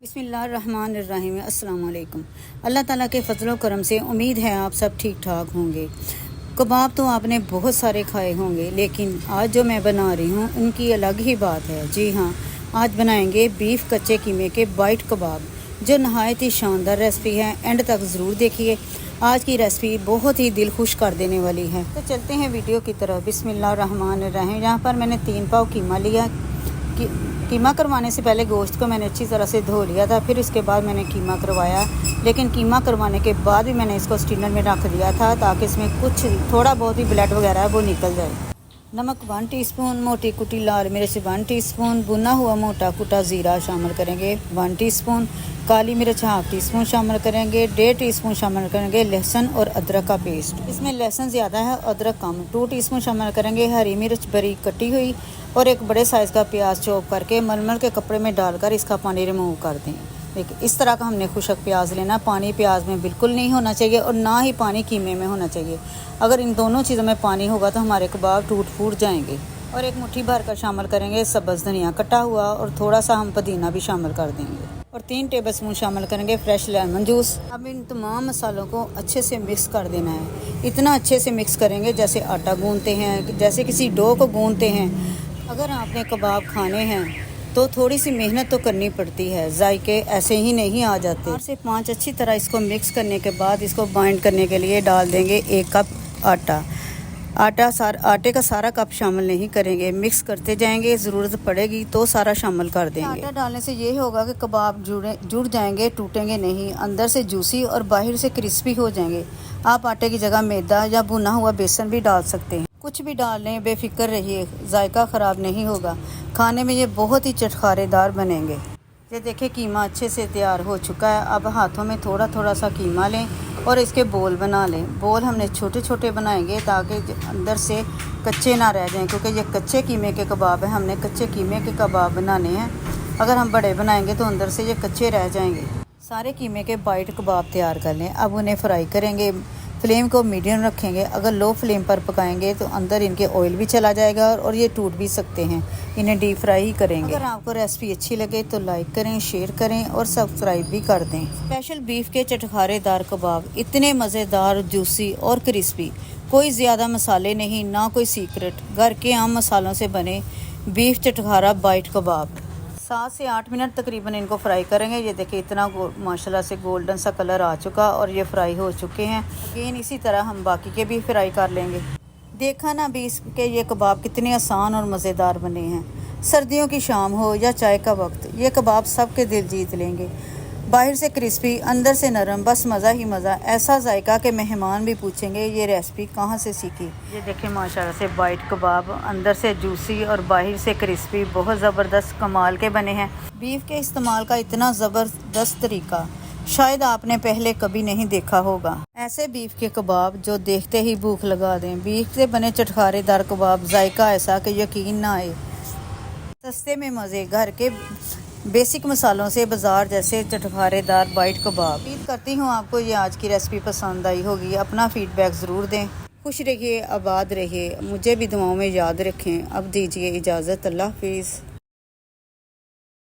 बिस्मिल्लाहिर्रहमानिर्रहीम। अस्सलाम वालेकुम। अल्लाह ताला के फ़ज़ल व करम से उम्मीद है आप सब ठीक ठाक होंगे। कबाब तो आपने बहुत सारे खाए होंगे, लेकिन आज जो मैं बना रही हूँ उनकी अलग ही बात है। जी हाँ, आज बनाएंगे बीफ कच्चे कीमे के बाइट कबाब, जो नहायत ही शानदार रेसिपी है। एंड तक ज़रूर देखिए, आज की रेसिपी बहुत ही दिल खुश कर देने वाली है। तो चलते हैं वीडियो की तरफ। बिस्मिल्लाहिर्रहमानिर्रहीम। यहाँ पर मैंने 3 पाव कीमा लिया। कीमा करवाने से पहले गोश्त को मैंने अच्छी तरह से धो लिया था, फिर इसके बाद मैंने कीमा करवाया। लेकिन कीमा करवाने के बाद भी मैंने इसको स्टीनर में रख दिया था, ताकि इसमें कुछ थोड़ा बहुत ही ब्लड वगैरह है वो निकल जाए। नमक 1 टीस्पून, मोटी कुटी लाल मिर्च 1 टीस्पून, भुना हुआ मोटा कुटा ज़ीरा शामिल करेंगे 1 टीस्पून, काली मिर्च 1/2 टीस्पून शामिल करेंगे, 1.5 टीस्पून शामिल करेंगे लहसुन और अदरक का पेस्ट। इसमें लहसुन ज़्यादा है, अदरक कम। 2 टीस्पून शामिल करेंगे हरी मिर्च बारीक कटी हुई, और एक बड़े साइज़ का प्याज चॉप करके मलमल के कपड़े में डालकर इसका पानी रिमूव कर दें। देखिए, इस तरह का हमने खुशक प्याज लेना। पानी प्याज में बिल्कुल नहीं होना चाहिए और ना ही पानी कीमे में होना चाहिए। अगर इन दोनों चीज़ों में पानी होगा तो हमारे कबाब टूट फूट जाएंगे। और एक मुट्ठी भर कर शामिल करेंगे सब्ज़ धनिया कटा हुआ, और थोड़ा सा हम पुदीना भी शामिल कर देंगे। और 3 टेबलस्पून शामिल करेंगे फ्रेश लेमन जूस। अब इन तमाम मसालों को अच्छे से मिक्स कर देना है। इतना अच्छे से मिक्स करेंगे जैसे आटा गूंदते हैं, जैसे किसी डो को गूंदते हैं। अगर आपने कबाब खाने हैं तो थोड़ी सी मेहनत तो करनी पड़ती है, जायके ऐसे ही नहीं आ जाते। 4 से 5 अच्छी तरह इसको मिक्स करने के बाद इसको बाइंड करने के लिए डाल देंगे 1 कप आटा। आटे का सारा कप शामिल नहीं करेंगे, मिक्स करते जाएंगे, ज़रूरत पड़ेगी तो सारा शामिल कर देंगे। आटा डालने से ये होगा कि कबाब जुड़ जाएंगे, टूटेंगे नहीं, अंदर से जूसी और बाहर से क्रिस्पी हो जाएंगे। आप आटे की जगह मैदा या भुना हुआ बेसन भी डाल सकते हैं। कुछ भी डाल लें, बेफिक्र रहिए, जायका ख़राब नहीं होगा। खाने में ये बहुत ही चटखारेदार बनेंगे। ये देखिए, कीमा अच्छे से तैयार हो चुका है। अब हाथों में थोड़ा थोड़ा सा कीमा लें और इसके बोल बना लें। बोल हमने छोटे छोटे बनाएंगे ताकि अंदर से कच्चे ना रह जाएं, क्योंकि ये कच्चे कीमे के कबाब हैं। हमने कच्चे कीमे के कबाब बनाने हैं। अगर हम बड़े बनाएंगे तो अंदर से ये कच्चे रह जाएंगे। सारे कीमे के बाइट कबाब तैयार कर लें। अब उन्हें फ्राई करेंगे। फ्लेम को मीडियम रखेंगे। अगर लो फ्लेम पर पकाएंगे तो अंदर इनके ऑयल भी चला जाएगा और ये टूट भी सकते हैं। इन्हें डीप फ्राई ही करेंगे। अगर आपको रेसिपी अच्छी लगे तो लाइक करें, शेयर करें और सब्सक्राइब भी कर दें। स्पेशल बीफ के चटखारेदार कबाब इतने मज़ेदार, जूसी और क्रिस्पी। कोई ज़्यादा मसाले नहीं, ना कोई सीक्रेट, घर के आम मसालों से बने बीफ चटखारा बाइट कबाब। 7 से 8 मिनट तकरीबन इनको फ्राई करेंगे। ये देखिए, इतना माशाल्लाह से गोल्डन सा कलर आ चुका और ये फ्राई हो चुके हैं। अगेन इसी तरह हम बाकी के भी फ्राई कर लेंगे। देखा ना बीफ के ये कबाब कितने आसान और मज़ेदार बने हैं। सर्दियों की शाम हो या चाय का वक्त, ये कबाब सबके दिल जीत लेंगे। बाहर से क्रिस्पी, अंदर से नरम, बस मज़ा ही मज़ा। ऐसा जायका कि मेहमान भी पूछेंगे ये रेसिपी कहाँ से सीखी। ये देखिए, माशाल्लाह से बाइट कबाब अंदर से जूसी और बाहर से क्रिस्पी, बहुत ज़बरदस्त कमाल के बने हैं। बीफ के इस्तेमाल का इतना ज़बरदस्त तरीका शायद आपने पहले कभी नहीं देखा होगा। ऐसे बीफ के कबाब जो देखते ही भूख लगा दें। बीफ से बने चटखारेदार कबाब, जायका ऐसा कि यकीन ना आए। सस्ते में मज़े, घर के बेसिक मसालों से बाजार जैसे चटखारेदार बाइट कबाब। उम्मीद करती हूँ आपको ये आज की रेसिपी पसंद आई होगी। अपना फीडबैक ज़रूर दें। खुश रहिए, आबाद रहिए, मुझे भी दुआओं में याद रखें। अब दीजिए इजाज़त। अल्लाह हाफिज़।